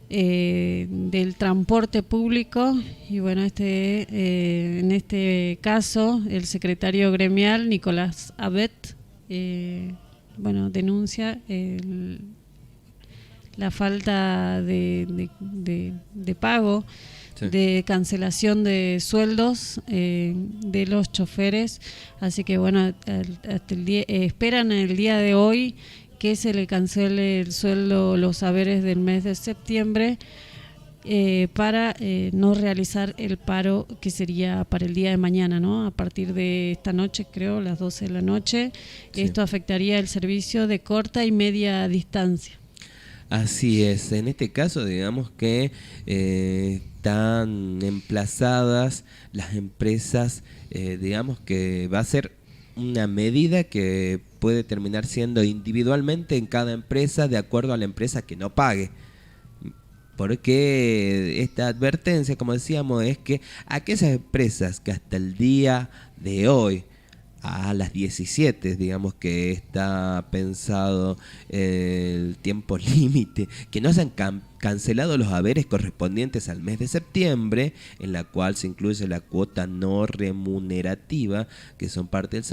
del transporte público. Y bueno, en este caso, el secretario gremial, Nicolás Abet, bueno, denuncia la falta de pago, Sí. de cancelación de sueldos de los choferes. Así que bueno, hasta el día, esperan el día de hoy que se le cancele el sueldo, los haberes del mes de septiembre, para no realizar el paro que sería para el día de mañana, ¿no? A partir de esta noche, creo, las 12 de la noche. Sí. Esto afectaría el servicio de corta y media distancia. Así es, en este caso digamos que están emplazadas las empresas, digamos que va a ser una medida que puede terminar siendo individualmente en cada empresa de acuerdo a la empresa que no pague. Porque esta advertencia, como decíamos, es que aquellas empresas que hasta el día de hoy, a las 17, digamos que está pensado el tiempo límite, que no se han cancelado los haberes correspondientes al mes de septiembre, en la cual se incluye la cuota no remunerativa, que son parte del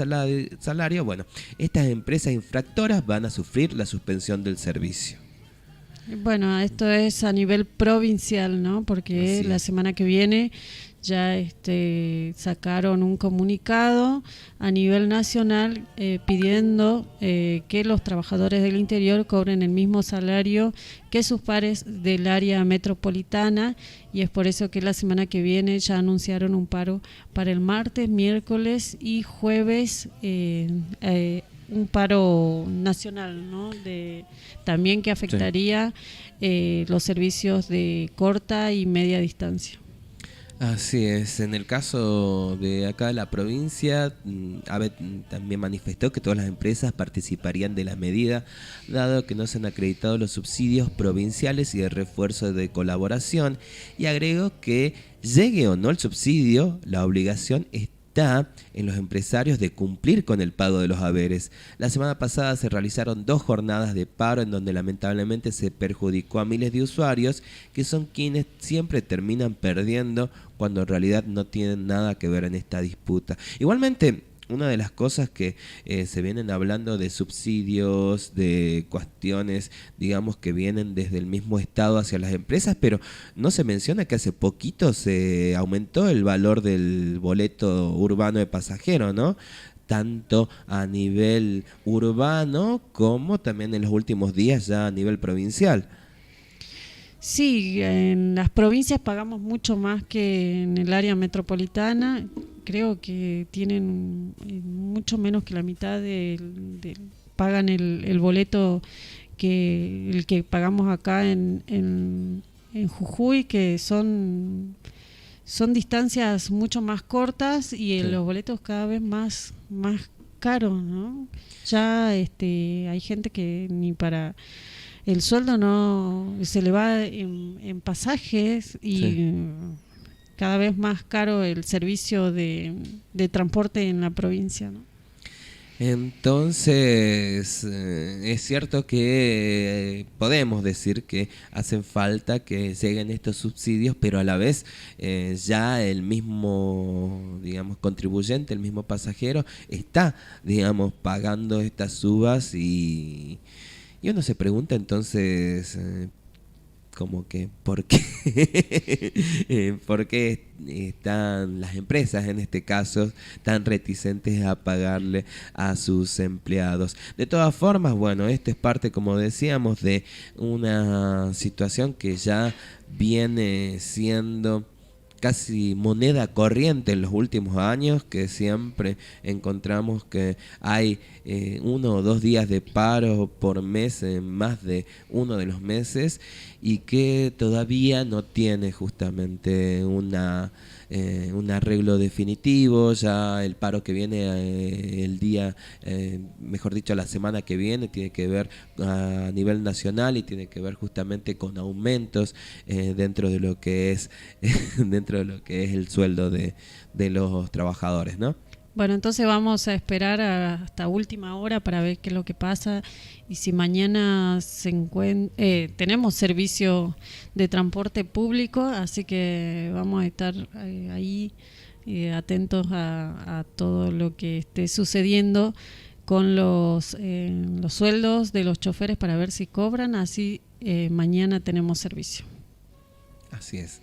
salario. Bueno, estas empresas infractoras van a sufrir la suspensión del servicio. Bueno, esto es a nivel provincial, ¿no? Porque Así la es. semana que viene ya sacaron un comunicado a nivel nacional pidiendo que los trabajadores del interior cobren el mismo salario que sus pares del área metropolitana, y es por eso que la semana que viene ya anunciaron un paro para el martes, miércoles y jueves, un paro nacional, ¿no? También que afectaría los servicios de corta y media distancia. Así es, en el caso de acá de la provincia, AVE también manifestó que todas las empresas participarían de la medida, dado que no se han acreditado los subsidios provinciales y el refuerzo de colaboración, y agregó que llegue o no el subsidio, la obligación está en los empresarios de cumplir con el pago de los haberes. La semana pasada se realizaron 2 jornadas de paro en donde lamentablemente se perjudicó a miles de usuarios, que son quienes siempre terminan perdiendo cuando en realidad no tienen nada que ver en esta disputa. Igualmente, una de las cosas que se vienen hablando de subsidios, de cuestiones, digamos, que vienen desde el mismo Estado hacia las empresas, pero no se menciona que hace poquito se aumentó el valor del boleto urbano de pasajero, ¿no? Tanto a nivel urbano como también en los últimos días ya a nivel provincial. Sí, en las provincias pagamos mucho más que en el área metropolitana. Creo que tienen mucho menos que la mitad pagan el boleto que el que pagamos acá en Jujuy, que son distancias mucho más cortas y Sí. los boletos cada vez más caros, ¿no? Ya hay gente que ni para el sueldo no se le va en pasajes y Sí. cada vez más caro el servicio de transporte en la provincia, ¿no? Entonces, es cierto que podemos decir que hacen falta que lleguen estos subsidios, pero a la vez ya el mismo, digamos, contribuyente, el mismo pasajero está, digamos, pagando estas subas y uno se pregunta entonces como que ¿por qué? ¿Por qué están las empresas en este caso tan reticentes a pagarle a sus empleados? De todas formas, bueno, esto es parte, como decíamos, de una situación que ya viene siendo casi moneda corriente en los últimos años, que siempre encontramos que hay 1 o 2 días de paro por mes en más de uno de los meses, y que todavía no tiene justamente un arreglo definitivo. Ya el paro que viene el día, mejor dicho, la semana que viene, tiene que ver a nivel nacional y tiene que ver justamente con aumentos dentro de lo que es el sueldo de los trabajadores, ¿no? Bueno, entonces vamos a esperar hasta última hora para ver qué es lo que pasa y si mañana tenemos servicio de transporte público, así que vamos a estar ahí atentos a todo lo que esté sucediendo con los sueldos de los choferes para ver si cobran, así mañana tenemos servicio. Así es.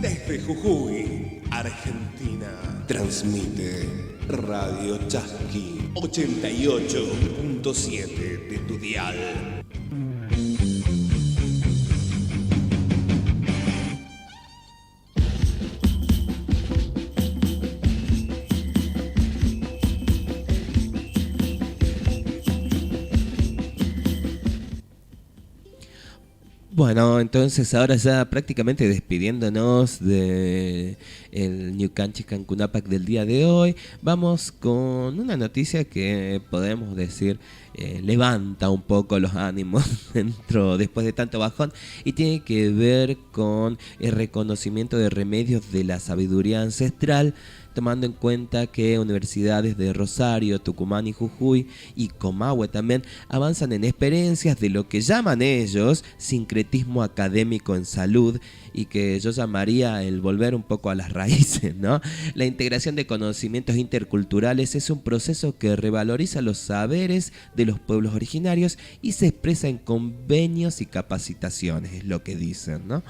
Desde Jujuy, Argentina, transmite Radio Chasqui 88.7 de tu dial. Bueno, entonces ahora ya prácticamente despidiéndonos de el New Canchi Cancunapac del día de hoy, vamos con una noticia que podemos decir levanta un poco los ánimos después de tanto bajón, y tiene que ver con el reconocimiento de remedios de la sabiduría ancestral, tomando en cuenta que universidades de Rosario, Tucumán y Jujuy y Comahue también avanzan en experiencias de lo que llaman ellos sincretismo académico en salud, y que yo llamaría el volver un poco a las raíces, ¿no? La integración de conocimientos interculturales es un proceso que revaloriza los saberes de los pueblos originarios y se expresa en convenios y capacitaciones, es lo que dicen, ¿no?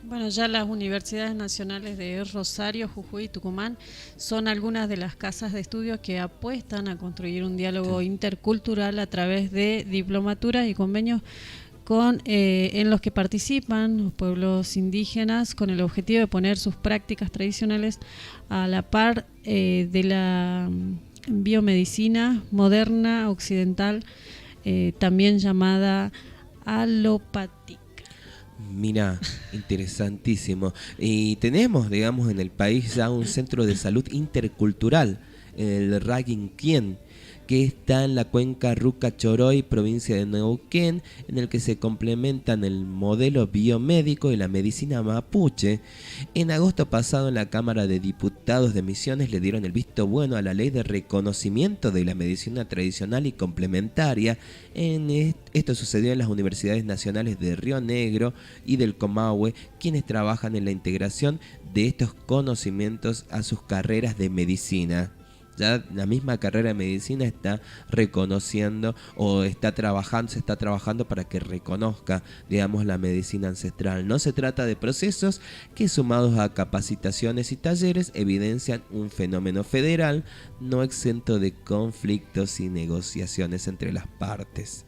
Bueno, ya las universidades nacionales de Rosario, Jujuy y Tucumán son algunas de las casas de estudio que apuestan a construir un diálogo intercultural a través de diplomaturas y convenios en los que participan los pueblos indígenas, con el objetivo de poner sus prácticas tradicionales a la par de la biomedicina moderna occidental, también llamada alopática. Mira, interesantísimo. Y tenemos, digamos, en el país ya un centro de salud intercultural, el Raguinquien, que está en la cuenca Ruca-Choroy, provincia de Neuquén, en el que se complementan el modelo biomédico y la medicina mapuche. En agosto pasado, en la Cámara de Diputados de Misiones le dieron el visto bueno a la ley de reconocimiento de la medicina tradicional y complementaria. Esto sucedió en las universidades nacionales de Río Negro y del Comahue, quienes trabajan en la integración de estos conocimientos a sus carreras de medicina. Ya la misma carrera de medicina está reconociendo o se está trabajando para que reconozca, digamos, la medicina ancestral. No se trata de procesos que, sumados a capacitaciones y talleres, evidencian un fenómeno federal no exento de conflictos y negociaciones entre las partes.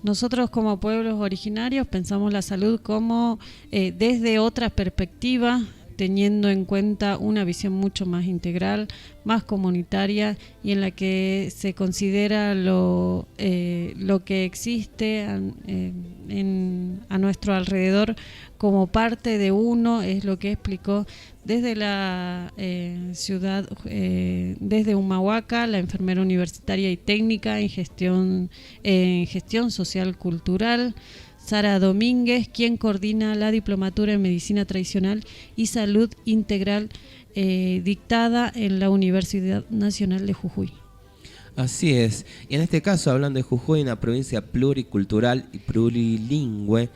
Nosotros como pueblos originarios pensamos la salud como desde otra perspectiva, teniendo en cuenta una visión mucho más integral, más comunitaria, y en la que se considera lo que existe a nuestro alrededor como parte de uno. Es lo que explicó desde la ciudad, desde Humahuaca, la enfermera universitaria y técnica en gestión social cultural, Sara Domínguez, quien coordina la diplomatura en Medicina Tradicional y Salud Integral dictada en la Universidad Nacional de Jujuy. Así es, y en este caso, hablando de Jujuy, una provincia pluricultural y plurilingüe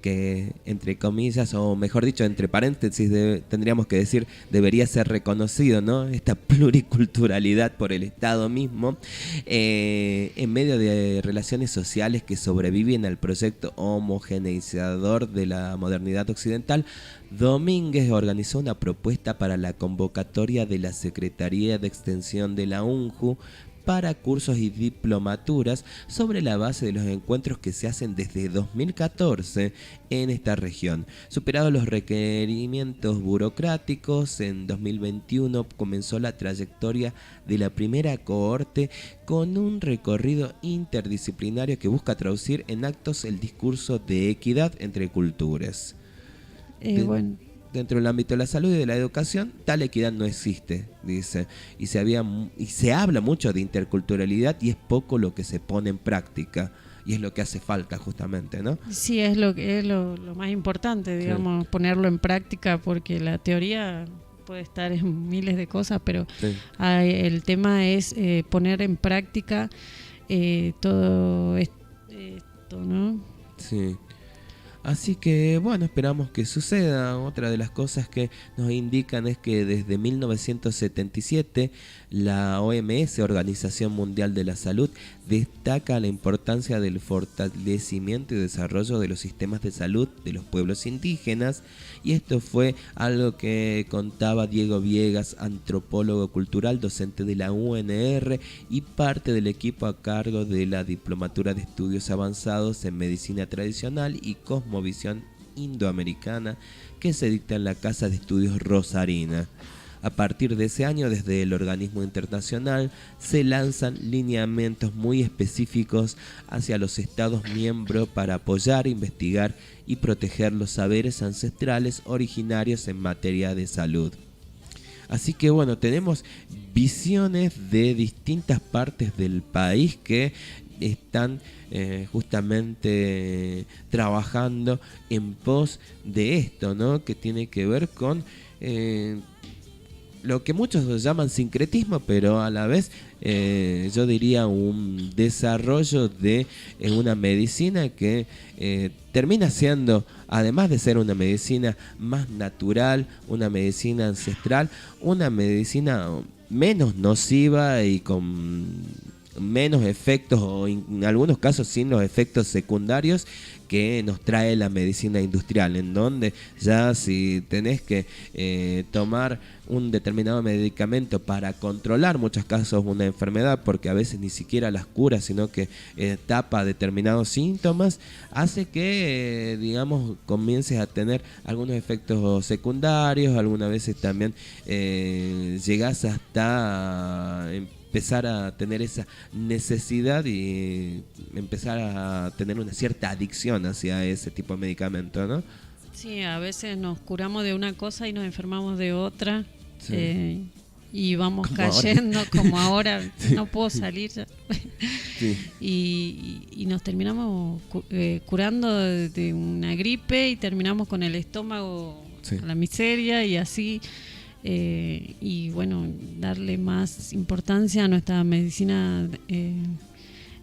que entre comillas, o mejor dicho, entre paréntesis, tendríamos que decir, debería ser reconocido, ¿no? Esta pluriculturalidad por el Estado mismo, en medio de relaciones sociales que sobreviven al proyecto homogeneizador de la modernidad occidental. Domínguez organizó una propuesta para la convocatoria de la Secretaría de Extensión de la UNJU para cursos y diplomaturas sobre la base de los encuentros que se hacen desde 2014 en esta región. Superados los requerimientos burocráticos, en 2021 comenzó la trayectoria de la primera cohorte con un recorrido interdisciplinario que busca traducir en actos el discurso de equidad entre culturas. Dentro del ámbito de la salud y de la educación, tal equidad no existe, dice, y se habla mucho de interculturalidad y es poco lo que se pone en práctica, y es lo que hace falta justamente, ¿no? Sí, es lo más importante, digamos, ponerlo en práctica, porque la teoría puede estar en miles de cosas, pero el tema es poner en práctica todo esto, ¿no? Sí. Así que bueno, esperamos que suceda. Otra de las cosas que nos indican es que desde 1977 la OMS, Organización Mundial de la Salud, destaca la importancia del fortalecimiento y desarrollo de los sistemas de salud de los pueblos indígenas, y esto fue algo que contaba Diego Viegas, antropólogo cultural, docente de la UNR y parte del equipo a cargo de la Diplomatura de Estudios Avanzados en Medicina Tradicional y Cosmovisión Indoamericana que se dicta en la Casa de Estudios Rosarina. A partir de ese año, desde el organismo internacional, se lanzan lineamientos muy específicos hacia los Estados miembros para apoyar, investigar y proteger los saberes ancestrales originarios en materia de salud. Así que bueno, tenemos visiones de distintas partes del país que están justamente trabajando en pos de esto, ¿no? Que tiene que ver con lo que muchos llaman sincretismo, pero a la vez yo diría un desarrollo de una medicina que termina siendo, además de ser una medicina más natural, una medicina ancestral, una medicina menos nociva y con menos efectos, o en algunos casos sin los efectos secundarios que nos trae la medicina industrial, en donde ya si tenés que tomar un determinado medicamento para controlar muchos casos una enfermedad, porque a veces ni siquiera las cura, sino que tapa determinados síntomas, hace que digamos comiences a tener algunos efectos secundarios. Algunas veces también llegás hasta empezar a tener esa necesidad y empezar a tener una cierta adicción hacia ese tipo de medicamento, ¿no? Sí, a veces nos curamos de una cosa y nos enfermamos de otra, y vamos como cayendo ahora. Como ahora, sí. No puedo salir ya. Sí. Y nos terminamos curando de una gripe y terminamos con el estómago a la miseria y así. Y bueno, darle más importancia a nuestra medicina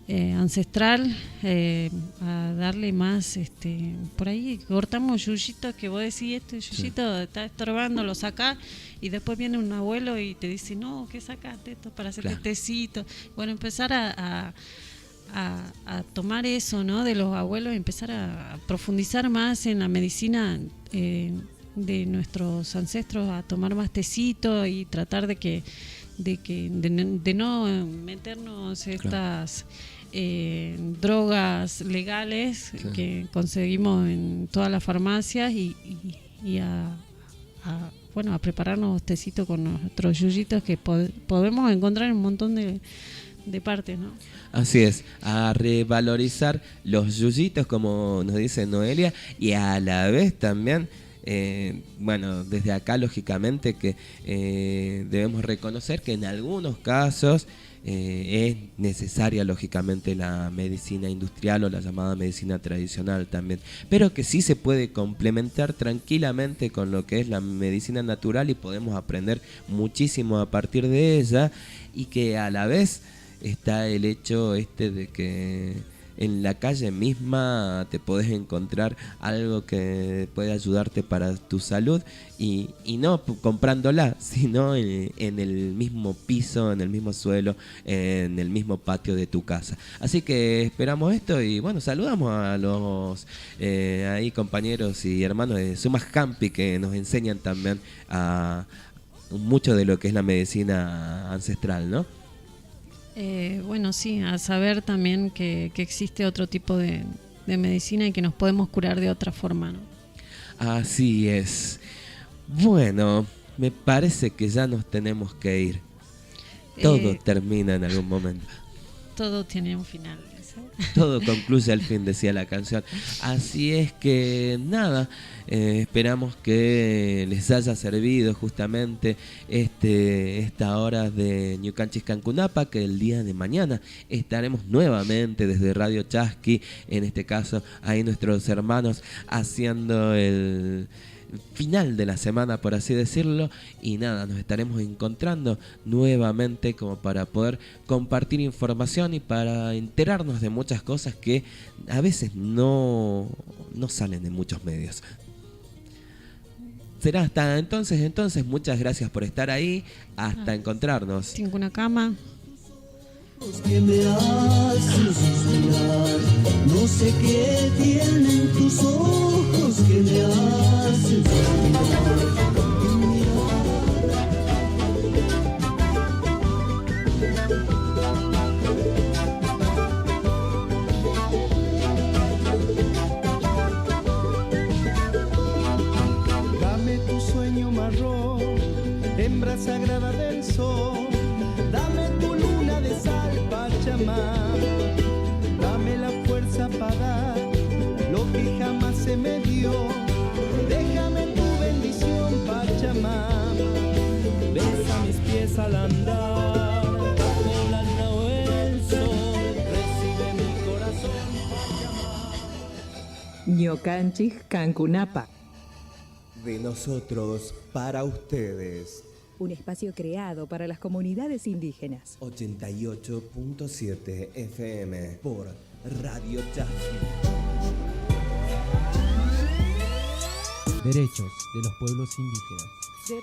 ancestral, a darle más, por ahí cortamos yuyitos que vos decís, este yuyito está estorbando, lo sacás y después viene un abuelo y te dice, no, ¿qué sacaste esto para hacerte tecito? Bueno, empezar a tomar eso, ¿no? De los abuelos, empezar a profundizar más en la medicina de nuestros ancestros, a tomar más tecito y tratar de no meternos estas drogas legales que conseguimos en todas las farmacias y a prepararnos tecito con nuestros yuyitos que podemos encontrar en un montón de partes, ¿no? Así es, a revalorizar los yuyitos, como nos dice Noelia, y a la vez también desde acá lógicamente que debemos reconocer que en algunos casos es necesaria lógicamente la medicina industrial o la llamada medicina tradicional también, pero que sí se puede complementar tranquilamente con lo que es la medicina natural y podemos aprender muchísimo a partir de ella, y que a la vez está el hecho de que en la calle misma te podés encontrar algo que puede ayudarte para tu salud y no comprándola, sino en el mismo piso, en el mismo suelo, en el mismo patio de tu casa. Así que esperamos esto y bueno, saludamos a los ahí compañeros y hermanos de Sumas Campi que nos enseñan también a mucho de lo que es la medicina ancestral, ¿no? Bueno, sí, a saber también que existe otro tipo de medicina y que nos podemos curar de otra forma, ¿no? Así es. Bueno, me parece que ya nos tenemos que ir. Todo termina en algún momento. Todo tiene un final. Todo concluye al fin, decía la canción. Así es que nada, esperamos que les haya servido justamente esta hora de Ñucanchis Cancunapa, que el día de mañana estaremos nuevamente desde Radio Chasqui, en este caso ahí nuestros hermanos haciendo el final de la semana, por así decirlo, y nada, nos estaremos encontrando nuevamente como para poder compartir información y para enterarnos de muchas cosas que a veces no salen de muchos medios. Será hasta entonces, muchas gracias por estar ahí, hasta encontrarnos. Tengo una cama. Que me hacen suspirar, no sé qué tienen tus ojos que me hacen suspirar. Dame tu sueño marrón, hembra sagrada del sol. Dame tu luna de sal, Pachamama. Dame la fuerza para dar lo que jamás se me dio. Déjame tu bendición, Pachamama. Besa mis pies al andar, bajo la luna o el sol. Recibe mi corazón, Pachamama. Ñucanchis Cancunapa. De nosotros para ustedes. Un espacio creado para las comunidades indígenas. 88.7 FM por Radio Chasqui. Derechos de los pueblos indígenas.